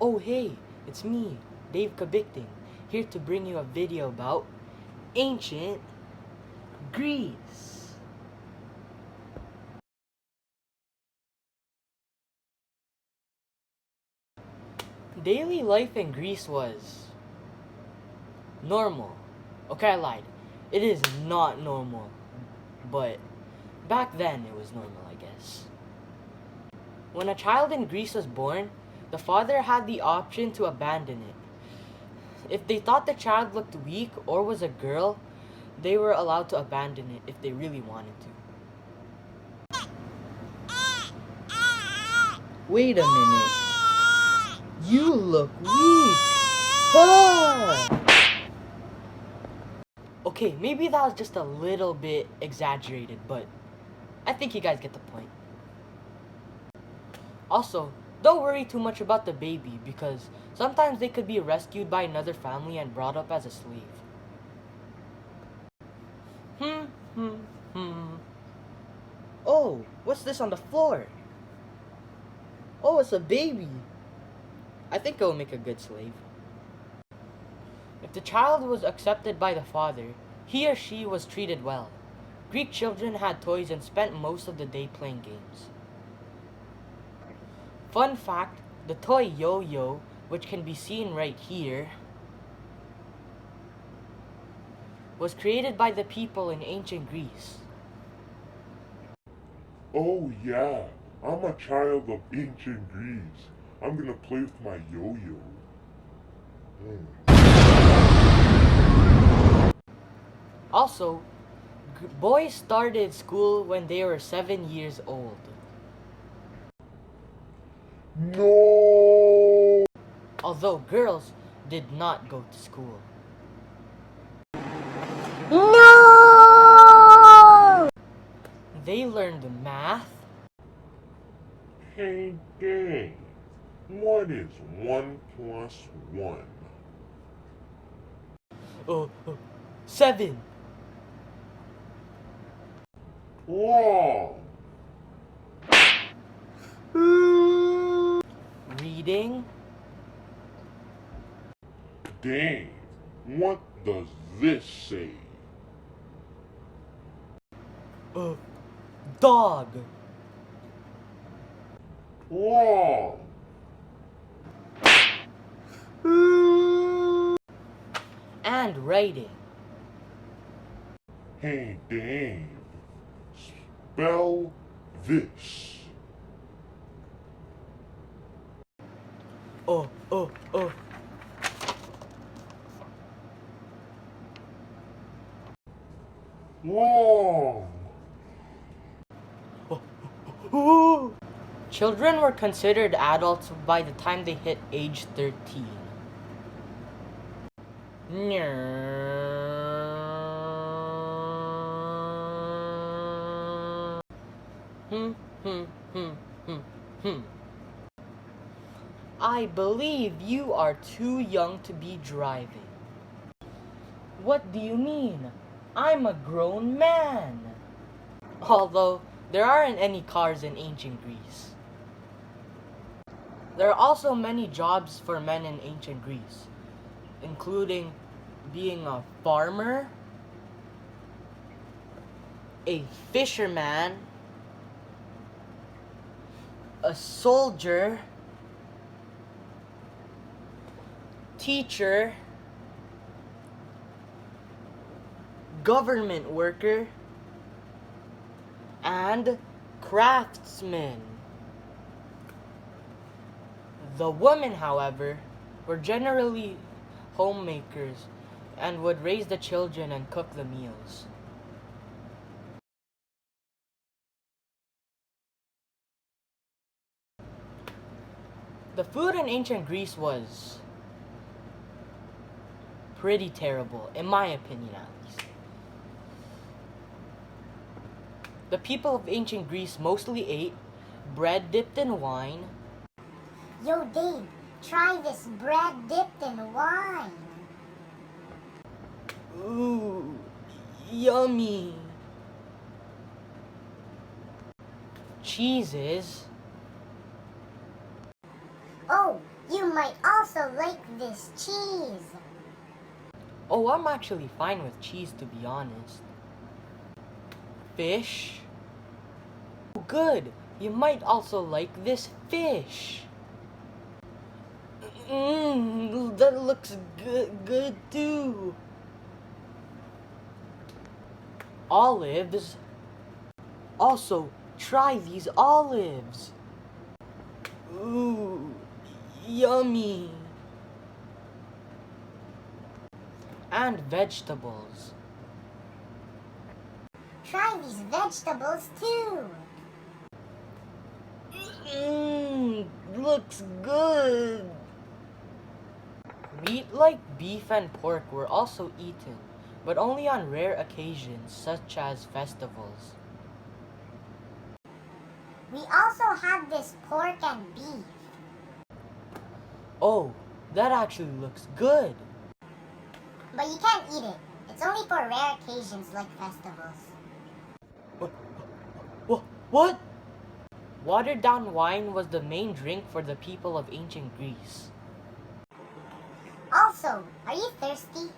Oh hey, it's me, Dave Kabikting, here to bring you a video about ancient Greece. Daily life in Greece was normal. Okay, I lied. It is not normal, but back then it was normal, I guess. When a child in Greece was born, the father had the option to abandon it. If they thought the child looked weak or was a girl, they were allowed to abandon it if they really wanted to. Wait a minute. You look weak. Ah! Okay, maybe that was just a little bit exaggerated, but I think you guys get the point. Also, don't worry too much about the baby because sometimes they could be rescued by another family and brought up as a slave. Oh, what's this on the floor? Oh, it's a baby. I think it will make a good slave. If the child was accepted by the father, he or she was treated well. Greek children had toys and spent most of the day playing games. Fun fact, the toy yo-yo, which can be seen right here, was created by the people in ancient Greece. Oh yeah, I'm a child of ancient Greece. I'm gonna play with my yo-yo. Also, boys started school when they were 7 years old. No! Although girls did not go to school. No! They learned math, Hey gang, what is 1 plus 1? 7. Wrong! Reading, Dang, what does this say? dog, Wrong! and writing. Hey Dave, spell this. Oh. Wrong! Children were considered adults by the time they hit age 13. I believe you are too young to be driving. What do you mean? I'm a grown man. Although, there aren't any cars in ancient Greece. There are also many jobs for men in ancient Greece, including being a farmer, a fisherman, a soldier, teacher, government worker, and craftsman. The women, however, were generally homemakers and would raise the children and cook the meals. The food in ancient Greece was pretty terrible, in my opinion at least. The people of ancient Greece mostly ate bread dipped in wine. Yo, Dave, try this bread dipped in wine. Ooh, yummy. Cheeses. Oh, you You might also like this cheese. Oh, I'm actually fine with cheese, to be honest. Fish? Oh, good. You might also like this fish. That looks good too. Olives? Also, try these olives. Ooh, yummy. And vegetables. Try these vegetables too. Looks good. Meat like beef and pork were also eaten, but only on rare occasions such as festivals. We also have this pork and beef. Oh, that actually looks good. But you can't eat it. It's only for rare occasions like festivals. What? Watered down wine was the main drink for the people of ancient Greece. Also, are you thirsty?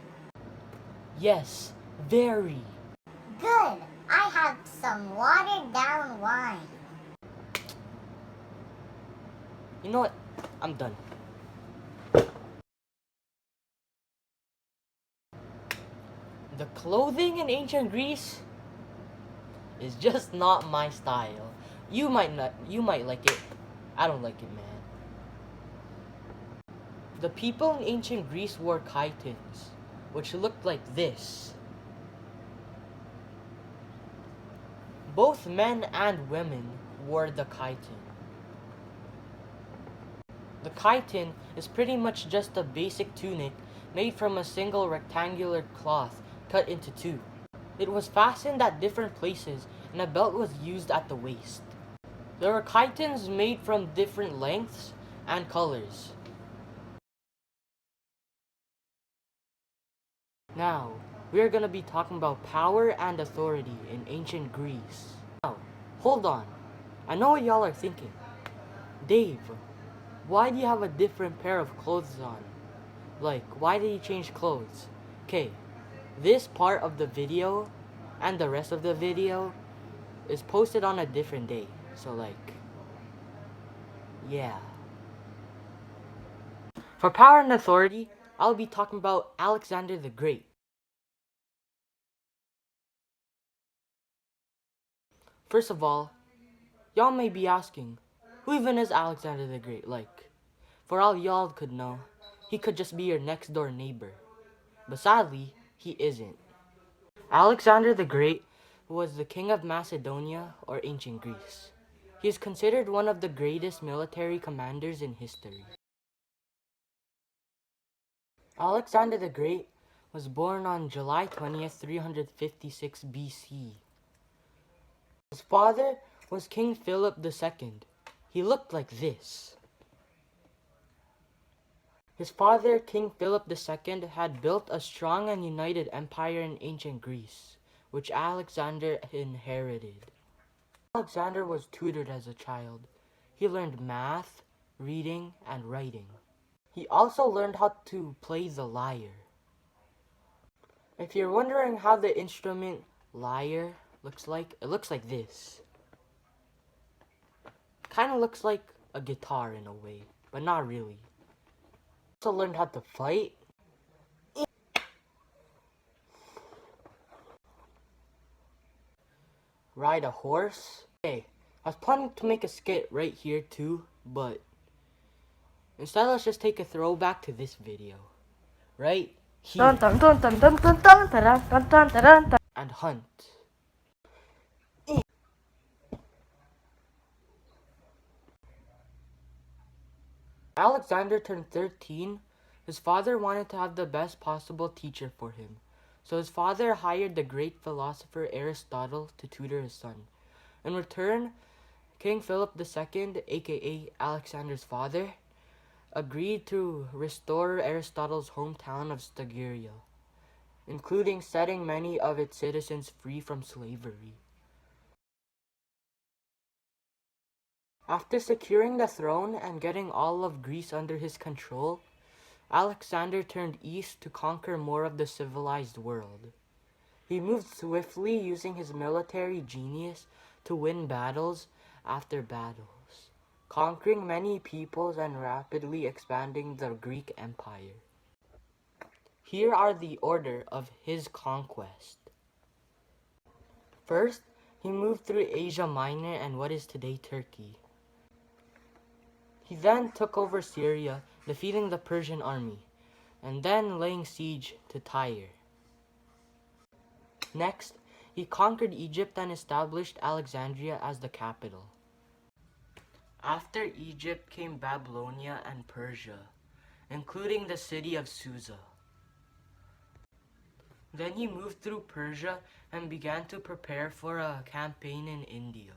Yes, very. Good. I have some watered down wine. You know what? I'm done. The clothing in ancient Greece is just not my style. You might like it. I don't like it, man. The people in ancient Greece wore chitons, which looked like this. Both men and women wore the chiton. The chiton is pretty much just a basic tunic made from a single rectangular cloth cut into two. It was fastened at different places and a belt was used at the waist. There were chitons made from different lengths and colors. Now, we are going to be talking about power and authority in ancient Greece. Now, hold on. I know what y'all are thinking. Dave, why do you have a different pair of clothes on? Like, why did you change clothes? Okay, this part of the video and the rest of the video is posted on a different day. So like, yeah. For power and authority, I'll be talking about Alexander the Great. First of all, y'all may be asking, who even is Alexander the Great? Like, for all y'all could know, he could just be your next door neighbor. But sadly, he isn't. Alexander the Great was the king of Macedonia, or ancient Greece. He is considered one of the greatest military commanders in history. Alexander the Great was born on July 20th, 356 BC. His father was King Philip II. He looked like this. His father, King Philip II, had built a strong and united empire in ancient Greece, which Alexander inherited. Alexander was tutored as a child. He learned math, reading, and writing. He also learned how to play the lyre. If you're wondering how the instrument lyre looks like, it looks like this. Kind of looks like a guitar in a way, but not really. Also learned how to fight. Ride a horse. Hey, I was planning to make a skit right here too, but instead let's just take a throwback to this video. Right here. And hunt. Alexander turned 13. His father wanted to have the best possible teacher for him. So his father hired the great philosopher Aristotle to tutor his son. In return, King Philip II, aka Alexander's father, agreed to restore Aristotle's hometown of Stagiria, including setting many of its citizens free from slavery. After securing the throne and getting all of Greece under his control, Alexander turned east to conquer more of the civilized world. He moved swiftly, using his military genius to win battles after battles, conquering many peoples and rapidly expanding the Greek Empire. Here are the order of his conquest. First, he moved through Asia Minor and what is today Turkey. He then took over Syria, defeating the Persian army, and then laying siege to Tyre. Next, he conquered Egypt and established Alexandria as the capital. After Egypt came Babylonia and Persia, including the city of Susa. Then he moved through Persia and began to prepare for a campaign in India.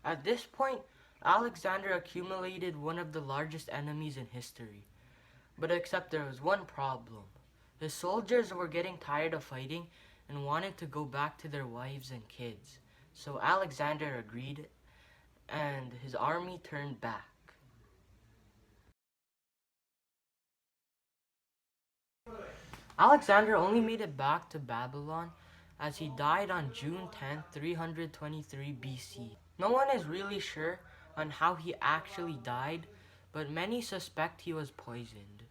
At this point, Alexander accumulated one of the largest enemies in history. But except there was one problem. His soldiers were getting tired of fighting and wanted to go back to their wives and kids. So Alexander agreed, and his army turned back. Alexander only made it back to Babylon as he died on June 10, 323 BC. No one is really sure on how he actually died, but many suspect he was poisoned.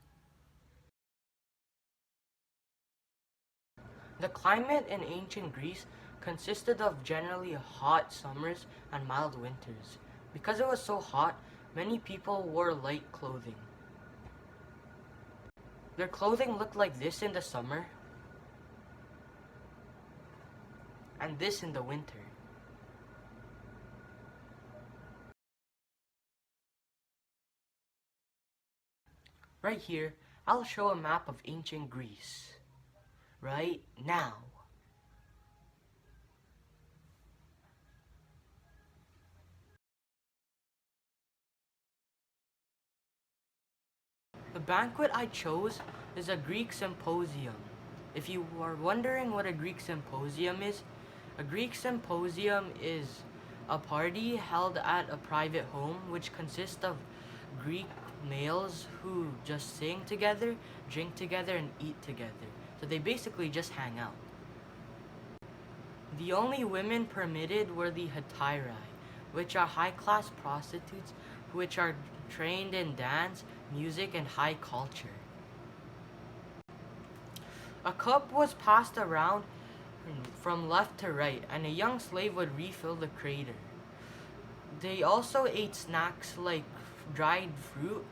The climate in ancient Greece consisted of generally hot summers and mild winters. Because it was so hot, many people wore light clothing. Their clothing looked like this in the summer, and this in the winter. Right here, I'll show a map of ancient Greece. Right now. The banquet I chose is a Greek symposium. If you are wondering what a Greek symposium is, a Greek symposium is a party held at a private home which consists of Greek males who just sing together, drink together, and eat together. So they basically just hang out. The only women permitted were the hetairai, which are high-class prostitutes which are trained in dance, music, and high culture. A cup was passed around from left to right, and a young slave would refill the crater. They also ate snacks like dried fruit,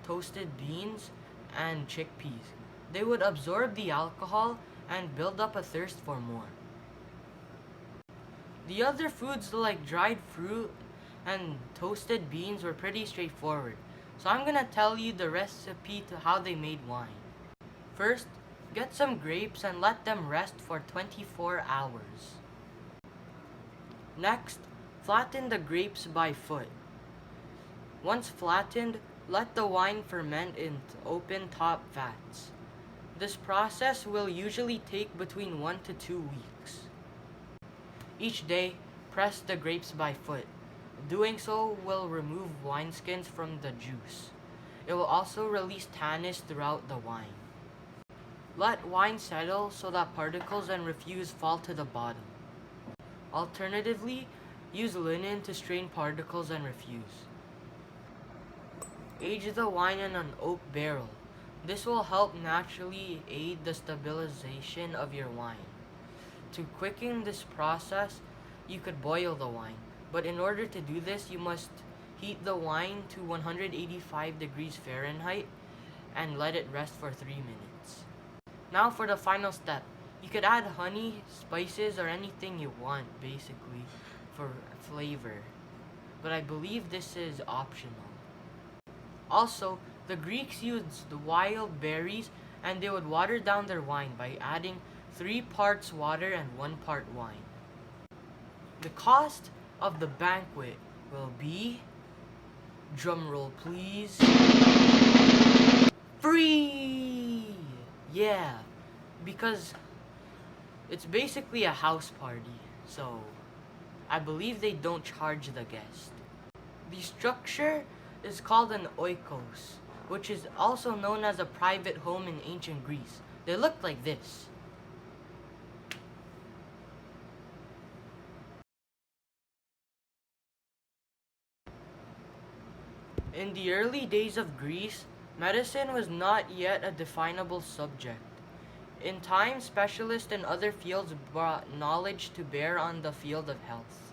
toasted beans, and chickpeas. They would absorb the alcohol and build up a thirst for more. The other foods like dried fruit and toasted beans were pretty straightforward, so I'm gonna tell you the recipe to how they made wine. First, get some grapes and let them rest for 24 hours. Next, flatten the grapes by foot. Once flattened, let the wine ferment in open-top vats. This process will usually take between 1 to 2 weeks. Each day, press the grapes by foot. Doing so will remove wineskins from the juice. It will also release tannins throughout the wine. Let wine settle so that particles and refuse fall to the bottom. Alternatively, use linen to strain particles and refuse. Age the wine in an oak barrel. This will help naturally aid the stabilization of your wine. To quicken this process, you could boil the wine, but in order to do this, you must heat the wine to 185 degrees Fahrenheit and let it rest for 3 minutes. Now for the final step. You could add honey, spices, or anything you want, basically, for flavor. But I believe this is optional. Also, the Greeks used the wild berries, and they would water down their wine by adding 3 parts water and 1 part wine. The cost of the banquet will be, drumroll please, free! Yeah, because it's basically a house party, so I believe they don't charge the guest. The structure is called an oikos, which is also known as a private home in ancient Greece. They looked like this. In the early days of Greece, medicine was not yet a definable subject. In time, specialists in other fields brought knowledge to bear on the field of health.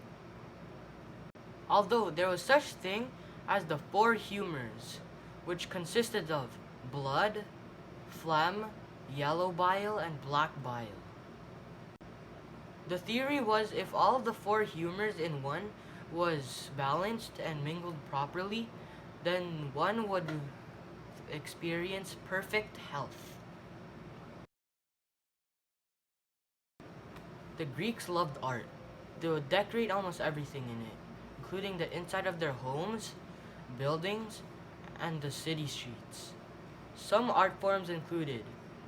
Although there was such thing as the four humors, which consisted of blood, phlegm, yellow bile, and black bile. The theory was if all the four humors in one was balanced and mingled properly, then one would experience perfect health. The Greeks loved art. They would decorate almost everything in it, including the inside of their homes, buildings, and the city streets. Some art forms included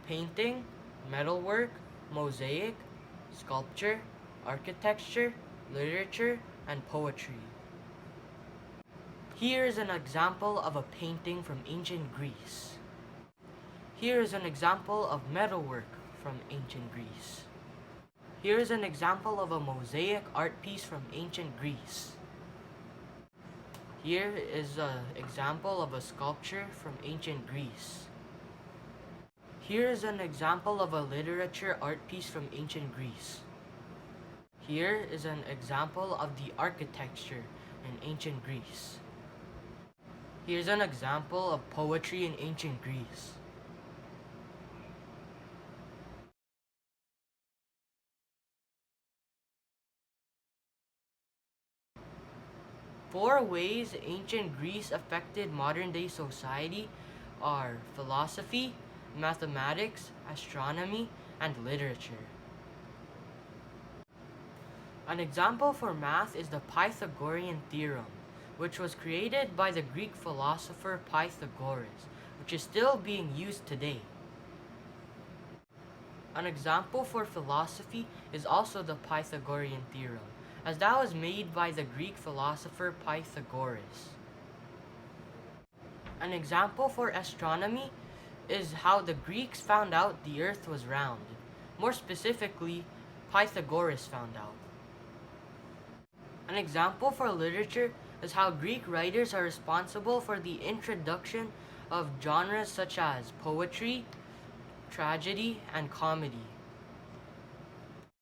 painting, metalwork, mosaic, sculpture, architecture, literature, and poetry. Here is an example of a painting from ancient Greece. Here is an example of metalwork from ancient Greece. Here is an example of a mosaic art piece from ancient Greece. Here is an example of a sculpture from ancient Greece. Here is an example of a literature art piece from ancient Greece. Here is an example of the architecture in ancient Greece. Here's an example of poetry in ancient Greece. Four ways ancient Greece affected modern-day society are philosophy, mathematics, astronomy, and literature. An example for math is the Pythagorean theorem, which was created by the Greek philosopher Pythagoras, which is still being used today. An example for philosophy is also the Pythagorean theorem, as that was made by the Greek philosopher Pythagoras. An example for astronomy is how the Greeks found out the earth was round. More specifically, Pythagoras found out. An example for literature is how Greek writers are responsible for the introduction of genres such as poetry, tragedy, and comedy.